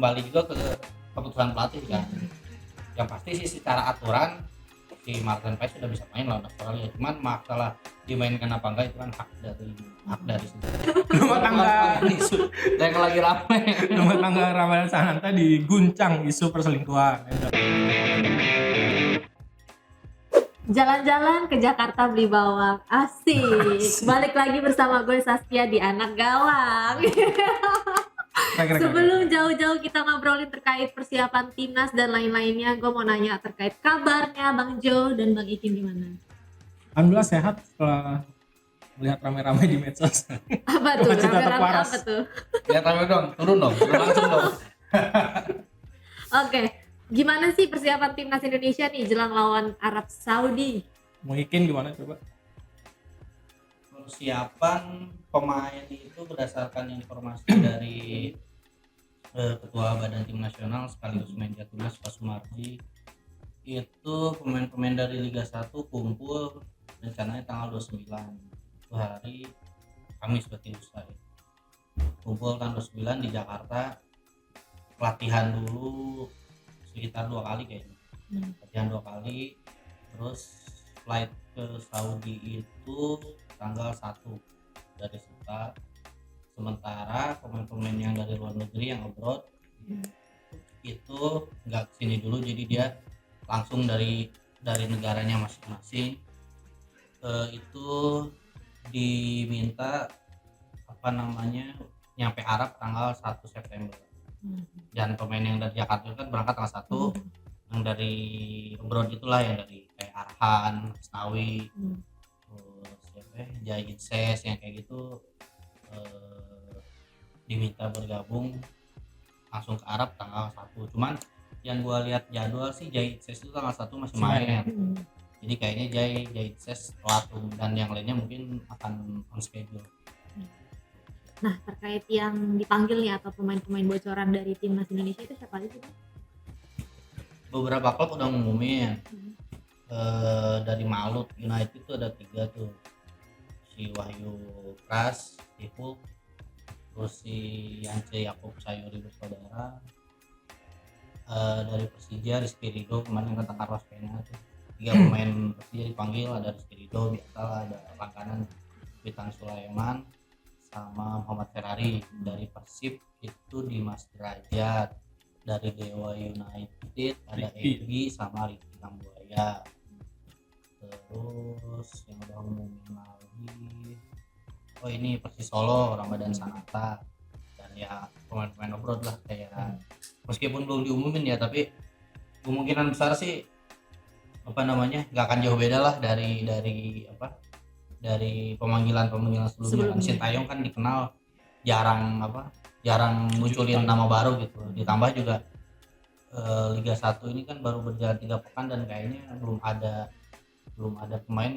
kembali juga ke keputusan pelatih kan. Yang pasti sih secara aturan si Martin Paes sudah bisa main lawan Australia, cuman masalah dimainkan apa enggak itu kan hak dari Rumah tangga isu yang lagi rame. rumah tangga Ramadan Sananta diguncang isu perselingkuhan. Jalan-jalan ke Jakarta beli bawang, asik. Balik lagi bersama gue Saskia di Anak Gawang. Sebelum jauh-jauh kita ngobrolin terkait persiapan timnas dan lain-lainnya, gue mau nanya terkait kabarnya Bang Jo dan Bang Ikin gimana? Alhamdulillah sehat setelah melihat ramai-ramai di medsos. Apa tuh? Wasit tetap Rame-rame waras. apa tuh? Ya tapi dong, turun langsung dong. Oke, gimana sih persiapan timnas Indonesia nih jelang lawan Arab Saudi? Mungkin gimana coba? Persiapan pemain itu berdasarkan informasi dari Ketua Badan Tim Nasional sekaligus media timnas Pak Sumarji, itu pemain-pemain dari Liga 1 kumpul rencananya tanggal 29, itu hari Kamis berarti lusa ya. Kumpul tanggal 29 di Jakarta, pelatihan dulu sekitar 2 kali kayaknya. Latihan 2 kali, terus flight ke Saudi itu tanggal 1 dari Suta. Sementara pemain-pemain yang dari luar negeri yang abroad itu nggak kesini dulu, jadi dia langsung dari negaranya masing-masing. Itu diminta nyampe Arab tanggal 1 September. Dan pemain yang dari Jakarta kan berangkat tanggal 1, yang dari abroad itulah yang dari kayak Arhan, Snawi, terus Jai Itses yang kayak gitu, diminta bergabung langsung ke Arab tanggal 1. Cuman yang gua lihat jadwal sih Jai Itses itu tanggal 1 masih main. Jadi kayaknya Jai Itses telat, dan yang lainnya mungkin akan on schedule. Nah, terkait yang dipanggil nih atau pemain-pemain bocoran dari timnas Indonesia itu siapa aja sih? Beberapa klub udah ngumumin. Dari Malut United itu ada 3 tuh, si Wahyu Pras, Ibu, terus si Yance Yakob Sayuri bersaudara. Dari Persija Rizky Ridho, kemarin kata Carlos Pena tuh 3 pemain Persija dipanggil, ada Rizky Ridho biasalah, ada langganan Witan Sulaiman sama Muhammad Ferrari. Dari Persib itu Dimas Derajat, dari Dewa United ada Egy sama Ricky Kambuaya. Terus yang udah ngomongin lagi, ini Persis Solo Ramadan Sananta, dan ya pemain-pemain abroad lah kayak meskipun belum diumumin ya, tapi kemungkinan besar sih nggak akan jauh beda lah dari pemanggilan sebelumnya. Kan Sintayong kan dikenal jarang munculin nama baru gitu, ditambah juga Liga 1 ini kan baru berjalan 3 pekan dan kayaknya belum ada pemain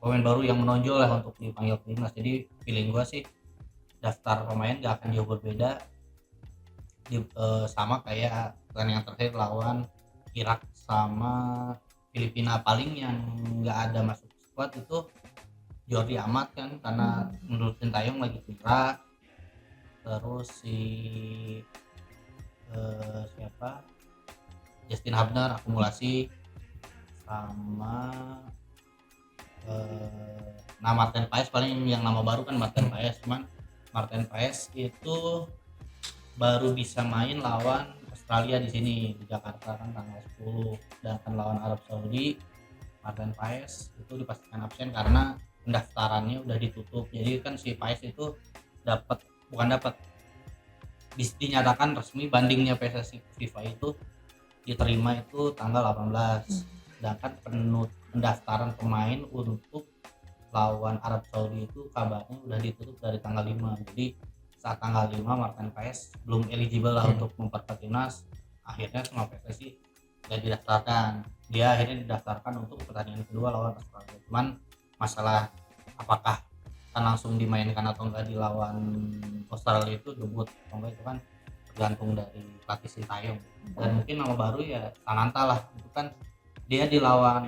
baru yang menonjol lah untuk dipanggil timnas. Jadi feeling gua sih daftar pemain gak akan jauh berbeda, sama kayak pertandingan terakhir lawan Irak sama Filipina. Paling yang nggak ada masuk squad itu Jordi Amat kan, karena menurut Sintayong lagi cedera. Terus si Justin Hubner akumulasi, sama Martin Paes paling yang nama baru kan Martin Paes. Cuman Martin Paes itu baru bisa main lawan Australia di sini di Jakarta kan tanggal 10, dan akan lawan Arab Saudi. Martin Paes itu dipastikan absen karena pendaftarannya udah ditutup. Jadi kan si Paes itu dinyatakan resmi bandingnya PSSI FIFA itu diterima itu tanggal 18. Sedangkan pendaftaran pemain untuk lawan Arab Saudi itu kabarnya udah ditutup dari tanggal 5. Jadi saat tanggal 5 Martin Paes belum eligible lah untuk memperkuat timnas. Akhirnya sama PSSI gak didaftarkan. Dia akhirnya didaftarkan untuk pertandingan kedua lawan Australia. Cuman masalah apakah akan langsung dimainkan atau enggak di lawan Australia itu debut atau enggak, itu kan tergantung dari pelatih Sintayong. Dan mungkin nama baru ya Sananta lah, itu kan dia dilawan,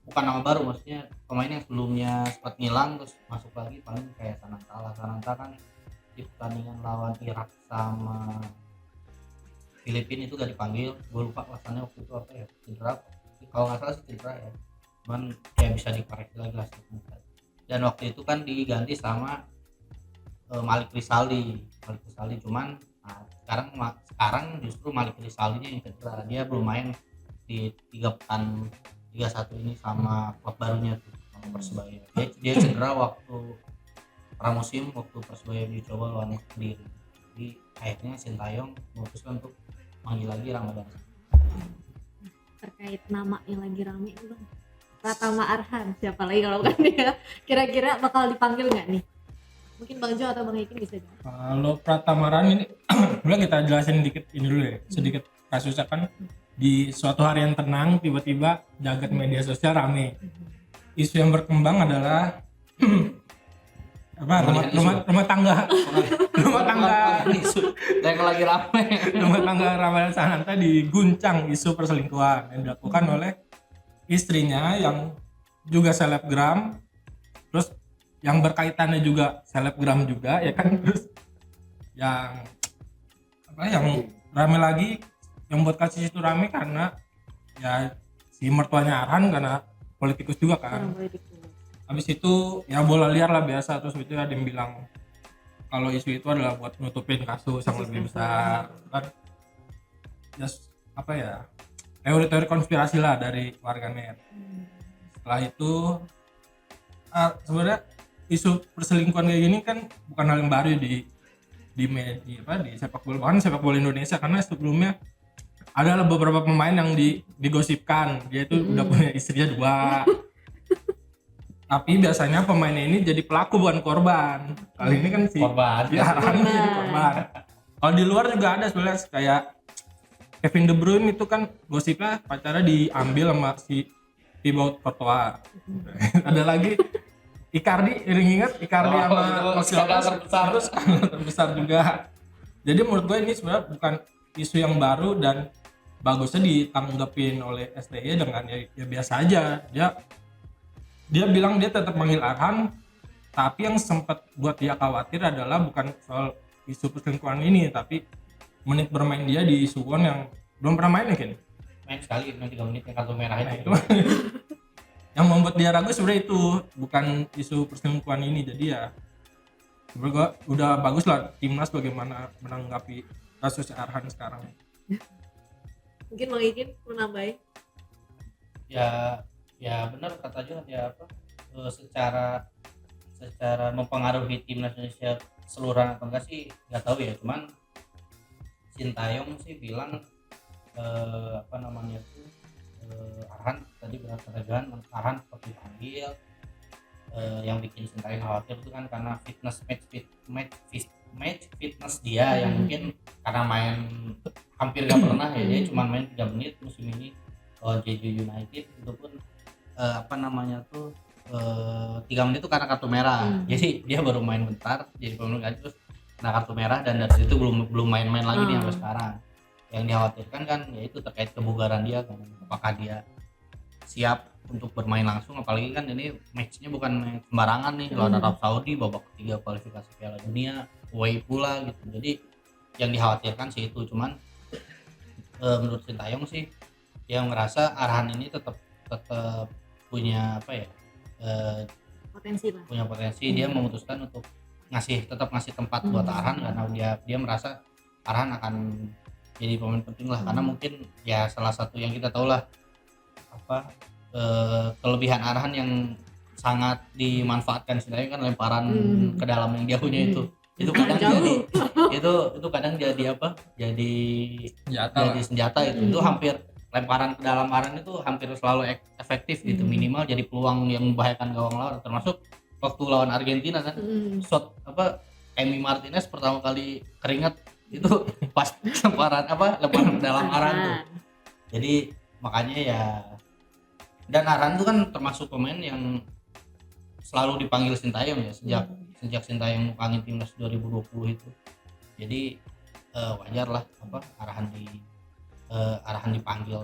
bukan nama baru, maksudnya pemain yang sebelumnya sempat ngilang terus masuk lagi, paling kayak Sananta lah. Sananta kan di pertandingan lawan Irak sama Filipina itu gak dipanggil, gue lupa alasannya waktu itu apa ya, cedera, kalau nggak salah sih cedera ya, cuman ya bisa dikoreksi lagi lah. Dan waktu itu kan diganti sama Malik Rizaldi cuman sekarang justru Malik Rizaldinya yang cedera, dia belum main di 3 pekan Liga 1 ini sama klub barunya tuh sama Persebaya. Dia cedera waktu pramusim, waktu Persebaya dicoba lawan Kediri. Jadi akhirnya Sintayong memutuskan untuk manggil lagi Ramadan. Terkait nama yang lagi rame itu Bang, Pratama Arhan, siapa lagi kalau bukan dia, kira-kira bakal dipanggil nggak nih? Mungkin Bang Jo atau Bang Ikin bisa jawab. Kalau Pratama Arhan ini boleh kita jelasin dikit ini dulu ya, sedikit kasusnya kan di suatu hari yang tenang tiba-tiba jagat media sosial rame. Isu yang berkembang adalah apa rumah tangga Isu yang lagi rame. rumah tangga Ramadan Sananta diguncang isu perselingkuhan yang dilakukan oleh istrinya yang juga selebgram, terus yang berkaitannya juga selebgram juga ya kan, terus yang rame lagi, yang buat kasus itu rame karena ya si mertuanya Arhan karena politikus juga kan. Habis itu ya bola liar lah biasa, terus itu ada yang bilang kalau isu itu adalah buat nutupin kasus yang lebih besar kan, ya teori-teori konspirasi lah dari warganet. Setelah itu sebenarnya isu perselingkuhan kayak gini kan bukan hal yang baru di sepak bola, bahkan sepak bola Indonesia, karena sebelumnya adalah beberapa pemain yang digosipkan dia itu udah punya istrinya 2. Tapi biasanya pemain ini jadi pelaku bukan korban. Kali ini kan si korban. Arhan jadi korban. Kalau di luar juga ada sebenarnya, kayak Kevin De Bruyne itu kan gosipnya pacarnya diambil sama si Thibaut Courtois. Ada lagi Icardi, ingat Icardi sama terus terbesar juga. Jadi menurut gue ini sebenarnya bukan isu yang baru dan bagusnya ditanggapin oleh STY dengan ya biasa aja. Dia bilang dia tetap manggil Arhan, tapi yang sempat buat dia khawatir adalah bukan soal isu perselingkuhan ini, tapi menit bermain dia di Suwon yang belum pernah main mungkin. Main sekali 3 menit yang kartu merah itu. Yang membuat dia ragu sebenarnya itu bukan isu perselingkuhan ini. Jadi ya sebenarnya udah bagus lah timnas bagaimana menanggapi kasus Arhan sekarang. Mungkin Bang Ikin mau nambahin? Ya benar kata Johan ya, apa secara mempengaruhi timnas Indonesia keseluruhan atau enggak sih nggak tahu ya, cuman Sintayong sih bilang Arhan tadi benar kata Johan, Arhan seperti dipanggil. Yang bikin Sintayong khawatir itu kan karena match fitness dia yang mungkin karena main hampir gak pernah ya, dia cuma main 3 menit musim ini lawan Jeju United, itu pun 3 menit itu karena kartu merah. Jadi dia baru main bentar jadi pemain terus kena kartu merah, dan dari situ belum main-main lagi nih sampai sekarang. Yang dikhawatirkan kan yaitu terkait kebugaran dia kan, apakah dia siap untuk bermain langsung, apalagi kan ini matchnya bukan sembarangan nih, lawan Arab Saudi babak ketiga kualifikasi Piala Dunia away pula gitu. Jadi yang dikhawatirkan sih itu, cuman menurut Sintayong sih yang ngerasa Arhan ini tetap punya potensi. Dia memutuskan untuk tetap ngasih tempat buat Arhan karena dia merasa Arhan akan jadi pemain penting lah, karena mungkin ya salah satu yang kita tahu lah kelebihan Arhan yang sangat dimanfaatkan Sintayong kan lemparan ke dalam yang dia punya itu kadang itu kadang jadi senjata itu hampir lemparan ke dalam Arhan itu hampir selalu efektif gitu, minimal jadi peluang yang membahayakan gawang lawan, termasuk waktu lawan Argentina kan shot Emi Martinez pertama kali keringat itu pas lemparan ke dalam Arhan tuh. Jadi makanya ya, dan Arhan itu kan termasuk pemain yang selalu dipanggil Sintayong ya sejak Sintayong nukangin timnas 2020 itu. Jadi wajar lah Arhan dipanggil.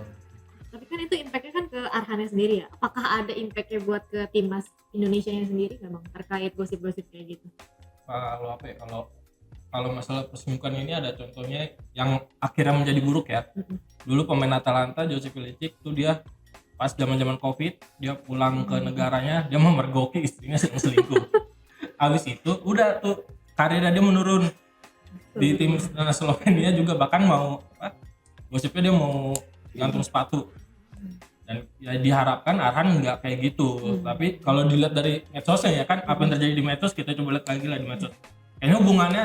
Tapi kan itu impactnya kan ke Arhannya sendiri ya. Apakah ada impactnya buat ke timnas Indonesia yang sendiri memang terkait gosip-gosip kayak gitu? Kalau kalau masalah perselingkuhan ini ada contohnya yang akhirnya menjadi buruk ya. Dulu pemain Atalanta Joseph Ilicic tuh dia pas zaman-zaman Covid dia pulang ke negaranya, dia memergoki istrinya yang selingkuh. Habis itu udah tuh karirnya dia menurun di tim Slovenia juga, bahkan mau gosipnya dia mau gantung sepatu. Dan ya diharapkan Arhan nggak kayak gitu. Tapi kalau dilihat dari medsosnya ya kan, apa yang terjadi di medsos, kita coba lihat lagi lah di medsos. Kayaknya hubungannya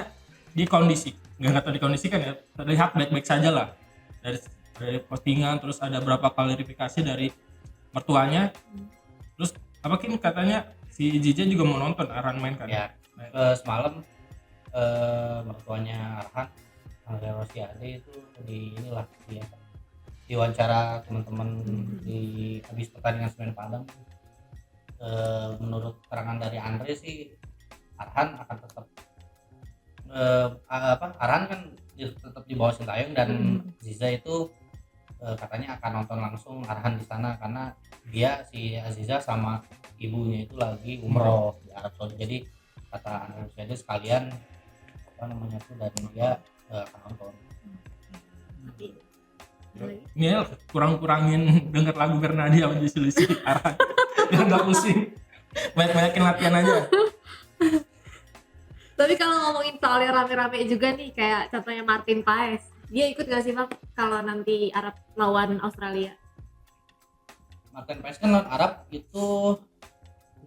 nggak tahu dikondisikan ya, terlihat baik-baik saja lah dari postingan. Terus ada berapa klarifikasi dari mertuanya. Terus apa katanya si Jija juga mau nonton Arhan main kan? Ya, semalam mertuanya Arhan, Andre Rosiade itu di inilah dia diwawancara teman-teman di habis pertandingan Semen Padang. Menurut keterangan dari Andre sih Arhan akan tetap Arhan kan tetap di bawah Sintayong, dan Ziza itu katanya akan nonton langsung Arhan di sana karena dia si Aziza sama ibunya itu lagi umroh di Arab Saudi. Jadi kata Andre Rosiade sekalian dan dia akan nonton. Ini ya kurangin denger lagu Bernadi sama Jisili Arhan biar nggak pusing, banyakin latihan aja. Tapi kalau ngomongin soalnya rame-rame juga nih, kayak contohnya Martin Paes, dia ikut gak sih Bang kalau nanti Arab lawan Australia? Martin Paes kan lawan Arab itu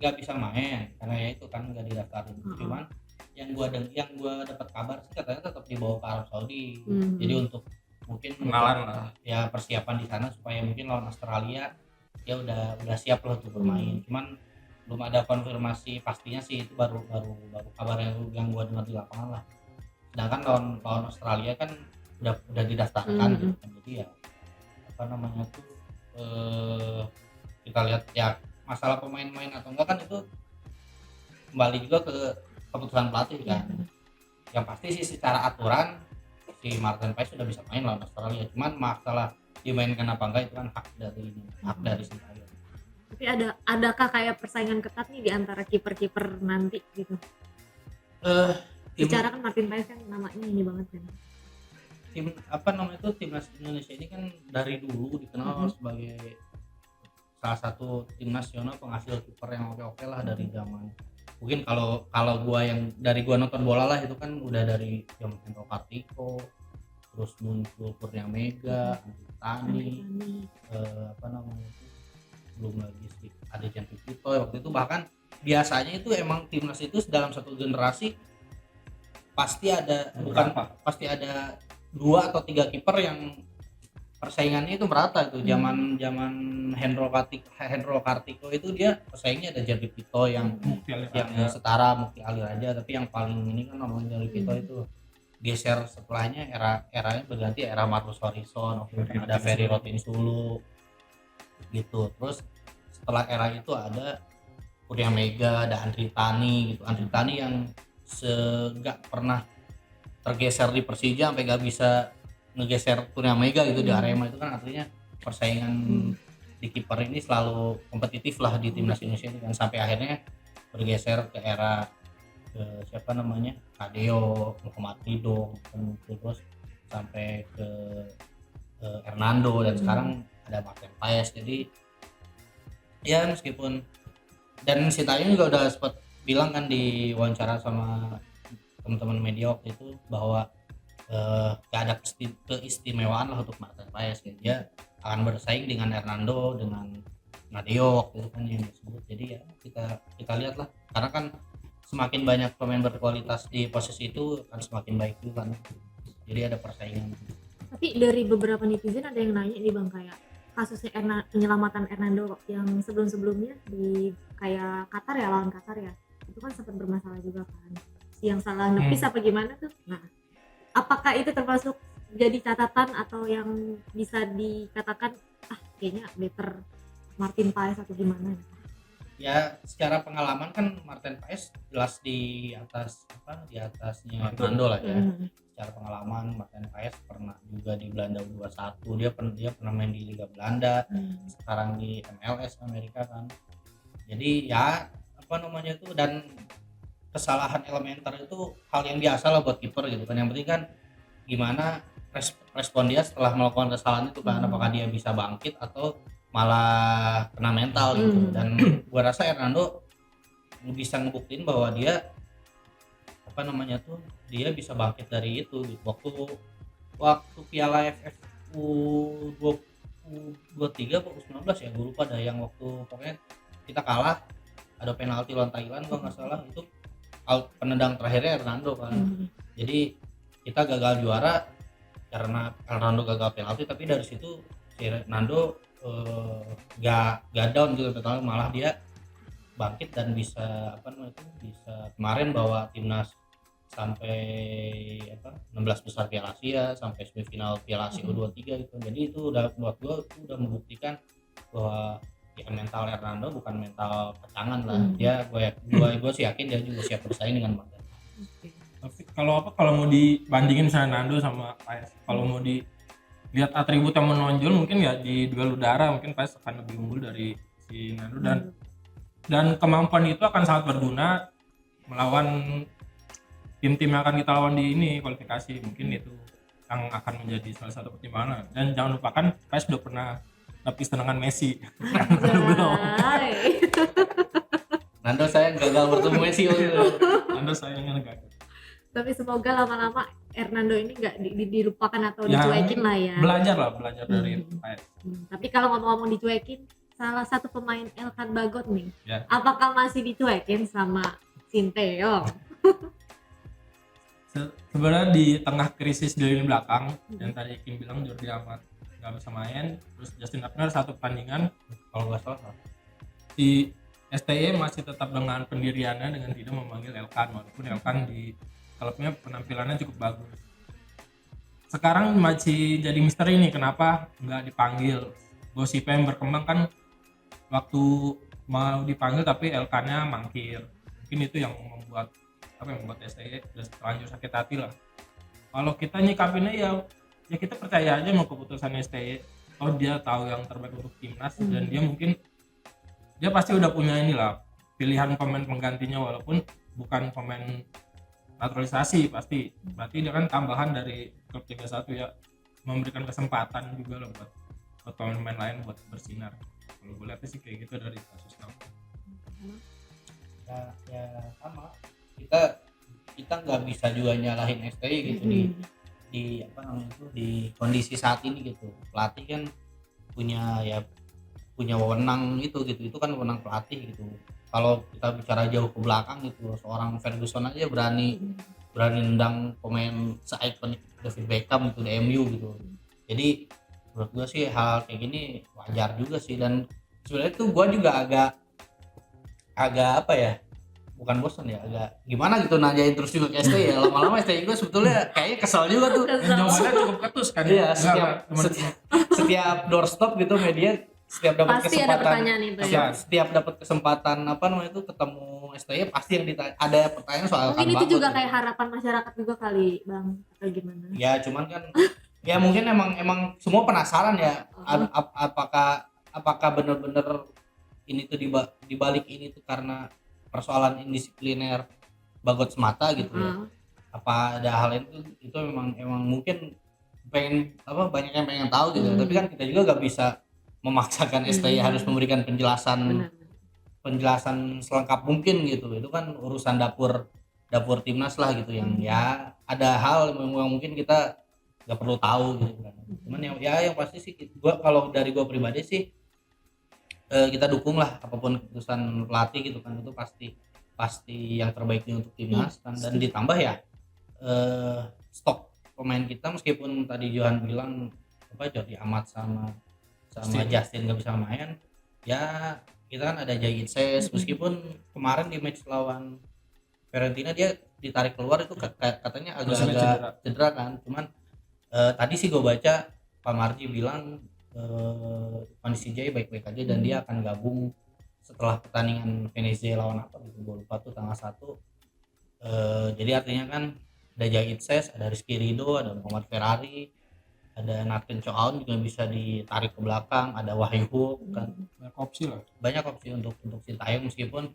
nggak bisa main karena ya itu kan nggak didaftarin. Cuman yang gua dapat kabar sih katanya tetap dibawa ke Arab Saudi. Jadi untuk mungkin ya persiapan di sana supaya mungkin lawan Australia dia udah siap lah untuk bermain. Cuman belum ada konfirmasi pastinya sih, itu baru kabar yang gua dengar di lapangan lah. Sedangkan lawan Australia kan udah didaftarkan gitu kan. Jadi ya kita lihat ya, masalah pemain-pemain atau enggak kan itu kembali juga ke keputusan pelatih kan. Yang pasti sih secara aturan si Martin Paes sudah bisa main lawan Australia, cuman masalah dimainkan apa enggak itu kan hak dari Sintayong. Tapi adakah kayak persaingan ketat nih di antara kiper-kiper nanti gitu? Bicara kan Martin Paes kan namanya ini banget kan. Timnas Indonesia ini kan dari dulu dikenal sebagai salah satu tim nasional penghasil kiper yang oke lah dari zaman. Mungkin kalau gua nonton bola lah itu kan udah dari zaman Hendro Kartiko, terus muncul Kurnia Mega, Tani, belum lagi sih ada Jan Pipito waktu itu. Bahkan biasanya itu emang timnas itu dalam satu generasi pasti ada pasti ada 2 atau 3 kiper yang persaingannya itu merata tuh. Zaman Hendro Kartiko itu dia persaingnya ada Jan Pipito yang setara Mukti Ali Raja, tapi yang paling ini kan namanya Jan Pipito itu geser setelahnya eranya berganti era Marcus Horizon, ada Ferry Rotinsulu gitu. Terus setelah era itu ada Kurnia Mega, ada Andri Tani gitu. Andri Tani yang nggak pernah tergeser di Persija sampai nggak bisa ngegeser Kurnia Mega gitu di Arema. Itu kan artinya persaingan di kiper ini selalu kompetitif lah di timnas Indonesia ini kan, sampai akhirnya bergeser ke era Kadeo, Muhammad Ridho, terus sampai ke Hernando, dan sekarang ada Martin Paes. Jadi ya meskipun, dan Sintayong juga udah sempat bilang kan di wawancara sama teman-teman media waktu itu bahwa gak ada keistimewaan lah untuk Martin Paes. Dia akan bersaing dengan Hernando, dengan Nadeo waktu itu kan yang disebut. Jadi ya kita lihat lah, karena kan semakin banyak pemain berkualitas di posisi itu kan semakin baik juga kan. Jadi ada persaingan. Tapi dari beberapa netizen ada yang nanya nih Bang, kayak kasusnya penyelamatan Hernando yang sebelumnya di kayak Qatar ya, lawan Qatar ya, itu kan sempat bermasalah juga kan, yang salah nepis apa gimana tuh. Nah, apakah itu termasuk jadi catatan atau yang bisa dikatakan kayaknya better Martin Paes atau gimana? Ya secara pengalaman kan Martin Paes jelas di atasnya Hernando lah ya. Secara pengalaman Martin Paes pernah juga di Belanda U21, dia pernah main di Liga Belanda, sekarang di MLS Amerika kan. Jadi ya dan kesalahan elementer itu hal yang biasa lah buat kiper gitu kan. Yang penting kan gimana respon dia setelah melakukan kesalahan itu kan, apakah dia bisa bangkit atau malah kena mental gitu. Dan gua rasa Hernando bisa ngebuktiin bahwa dia apa namanya tuh, dia bisa bangkit dari itu gitu. Waktu Piala AFF U23 atau U19 ya, gue lupa dah, yang waktu pokoknya kita kalah, ada penalti lawan Thailand kalau nggak salah, itu penendang terakhirnya Hernando kan. Jadi kita gagal juara karena Hernando gagal penalti, tapi dari situ si Hernando gak down gitu, malah dia bangkit dan bisa apa namanya itu, bisa kemarin bawa timnas sampai 16 besar Piala Asia, sampai semifinal Piala Asia U23 gitu. Jadi itu udah buat gue udah membuktikan bahwa ya mental Hernando bukan mental pacangan lah. Dia gue sih yakin dia juga siap bersaing dengan Madan. Tapi kalau mau dibandingin misalnya Nando sama Paes, kalau mau dilihat atribut yang menonjol mungkin ya di duel udara mungkin Paes akan lebih unggul dari si Nando, dan kemampuan itu akan sangat berguna melawan tim-tim yang akan kita lawan di ini kualifikasi. Mungkin itu yang akan menjadi salah satu pertimbangan. Dan jangan lupakan Paes udah pernah lapis tendangan Messi. Nando sayang gagal bertemu Messi. Nando sayangnya gagal. Tapi semoga lama-lama Hernando ini nggak dilupakan atau dicuekin lah ya. Belajar dari Paes. Tapi kalau ngomong-ngomong dicuekin, salah satu pemain Elkan Bagot nih, ya. Apakah masih dicuekin sama Sinteyong? Sebenarnya di tengah krisis di lini belakang yang tadi Kim bilang Jordi Amat nggak bisa main, terus Justin Abner satu pertandingan kalau nggak salah, si STY masih tetap dengan pendiriannya dengan tidak memanggil Elkan, walaupun Elkan di klubnya penampilannya cukup bagus. Sekarang masih jadi misteri nih kenapa nggak dipanggil. Gosip yang berkembang kan waktu mau dipanggil tapi Elkannya mangkir. Mungkin itu yang membuat STY udah terlanjur sakit hati lah. Kalau kita nyikapinnya ya kita percaya aja sama keputusan STY. Oh dia tahu yang terbaik untuk timnas dan dia pasti udah punya inilah pilihan pemain penggantinya, walaupun bukan pemain naturalisasi pasti. Berarti dia kan tambahan dari klub 31 ya, memberikan kesempatan juga lah buat pemain-pemain lain buat bersinar. Kalau gue lihat sih kayak gitu dari kasus kamu. Ya sama. Kita nggak bisa juga nyalahin STY gitu di apa namanya itu, di kondisi saat ini gitu. Pelatih kan punya wewenang itu kan wewenang pelatih gitu. Kalau kita bicara jauh ke belakang gitu, seorang Ferguson aja berani nendang pemain se-ikonik David Beckham gitu di MU gitu. Jadi menurut gue sih hal kayak gini wajar juga sih, dan sebenarnya tuh gue juga agak apa ya, bukan bosan ya, agak gimana gitu nanyain terus juga ke STY ya. Lama-lama STY gue sebetulnya kayaknya kesal juga tuh. Jawabannya cukup ketus kan. Iya, setiap doorstop gitu media setiap dapat pasti kesempatan, ada pertanyaan itu ya. setiap dapat kesempatan apa namanya itu ketemu STY pasti yang ada pertanyaan soal mungkin itu juga kayak harapan masyarakat juga kali Bang, atau gimana ya. Cuman kan ya mungkin emang semua penasaran ya, apakah benar-benar ini tuh dibalik ini tuh karena persoalan indisipliner Bagot semata gitu ya. Apa ada hal itu memang mungkin pengen banyak yang pengen tahu gitu. Tapi kan kita juga gak bisa memaksakan STY harus memberikan penjelasan selengkap mungkin gitu. Itu kan urusan dapur timnas lah gitu, yang ya ada hal yang mungkin kita nggak perlu tahu gitu kan. Cuman yang pasti sih kalau dari gua pribadi sih kita dukung lah apapun keputusan pelatih gitu kan. Itu pasti yang terbaiknya untuk timnas kan. Dan ditambah ya stok pemain kita, meskipun tadi Johan bilang Jordi Amat sama Justin nggak bisa main ya, kita kan ada Jai Itses. Meskipun kemarin di match lawan Fiorentina dia ditarik keluar itu katanya agak cedera kan. Cuman tadi sih gue baca Pak Marji bilang kondisi Jai baik-baik aja dan dia akan gabung setelah pertandingan Venezia lawan apa gitu, gue lupa tuh tanggal 1. Jadi artinya kan ada Jai Itses, ada Rizky Ridho, ada Muhammad Ferrari, ada Nathan Choaun juga bisa ditarik ke belakang, ada Wahyu kan. Banyak opsi lah. Banyak opsi untuk Sintayong, meskipun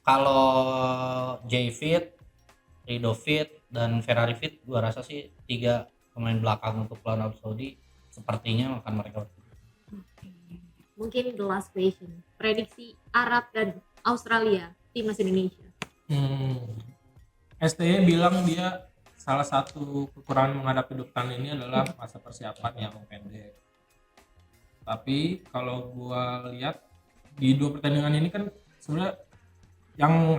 Kalau Jay Fit, Rido Fit, dan Ferrari Fit, gua rasa sih 3 pemain belakang untuk lawan Arab Saudi sepertinya akan mereka. Mungkin the last question, prediksi Arab dan Australia timnas Indonesia. STY bilang dia salah satu kekurangan menghadapi Duktan ini adalah masa persiapan yang pendek. Tapi kalau gua lihat di 2 pertandingan ini kan sebenarnya yang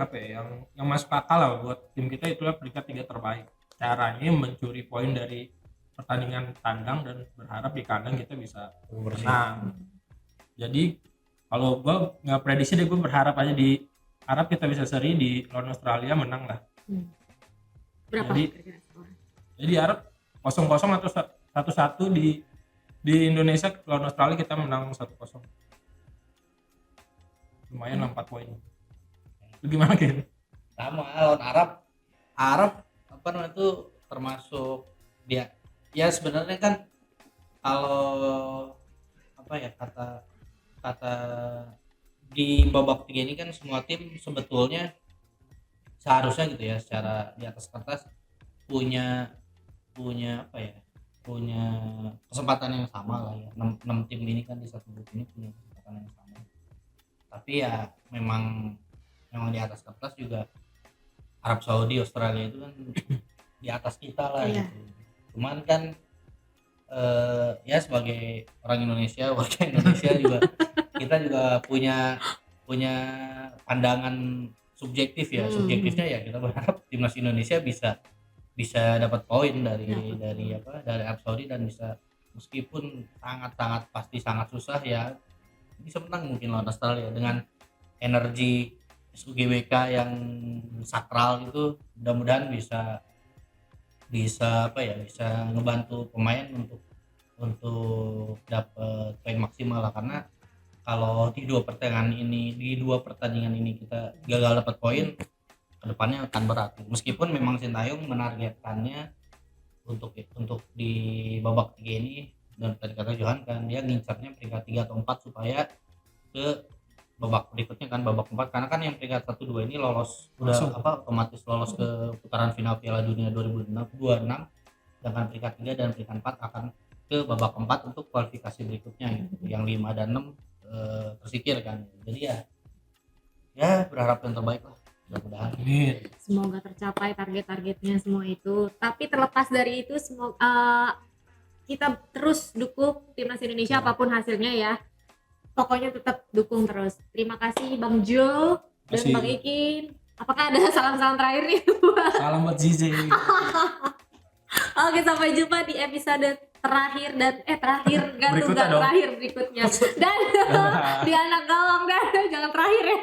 masuk akal lah buat tim kita itulah peringkat 3 terbaik. Caranya mencuri poin dari pertandingan tandang dan berharap di kandang kita bisa menang. Jadi kalau gua nggak prediksi deh, gua berharap aja di Arab kita bisa seri, di lawan Australia menang lah. Berapa Jadi- kira-kira skor? Jadi Arab 0-0 atau 1-1, di Indonesia lawan Australia kita menang 1-0. Lumayan 4 poin. Lu gimana Kin? Sama lawan Arab apa namanya itu termasuk dia ya sebenarnya kan kalau apa ya kata di babak 3 ini kan semua tim sebetulnya seharusnya gitu ya secara di atas kertas punya apa ya punya kesempatan yang sama lah ya 6 tim ini kan di satu grup ini punya kesempatan yang sama tapi ya memang di atas kertas juga Arab Saudi Australia itu kan di atas kita lah Iya. gitu cuman kan ya sebagai orang Indonesia warga Indonesia juga kita juga punya pandangan subjektif ya subjektifnya ya kita berharap timnas Indonesia bisa dapat poin dari Arab Saudi dan bisa meskipun sangat pasti sangat susah ya bisa menang mungkin lawan Australia dengan energi SUGBK yang sakral itu mudah-mudahan bisa apa ya bisa ngebantu pemain untuk dapat poin maksimal lah karena kalau di 2 pertandingan ini kita gagal dapat poin kedepannya akan berat meskipun memang Sintayong menargetkannya untuk di babak 3 ini dan tadi kata Johan kan dia ngincarnya peringkat 3 atau 4 supaya ke babak berikutnya kan babak 4 karena kan yang peringkat 1 2 ini lolos udah otomatis lolos ke putaran final Piala Dunia 2026 dengan peringkat 3 dan peringkat 4 akan ke babak 4 untuk kualifikasi berikutnya gitu. Yang 5 dan 6 tersingkir kan. Jadi ya berharap yang terbaik lah. Mudah-mudahan. Semoga tercapai target-targetnya semua itu. Tapi terlepas dari itu semoga kita terus dukung timnas Indonesia apapun hasilnya ya. Pokoknya tetap dukung terus. Terima kasih Bang Jo dan Bang Ikin. Apakah ada salam-salam terakhir nih? Salam buat Zizi. Oke, sampai jumpa di episode terakhir Berikutnya dong. terakhir berikutnya. Dan di anak gawang dan jangan terakhir ya.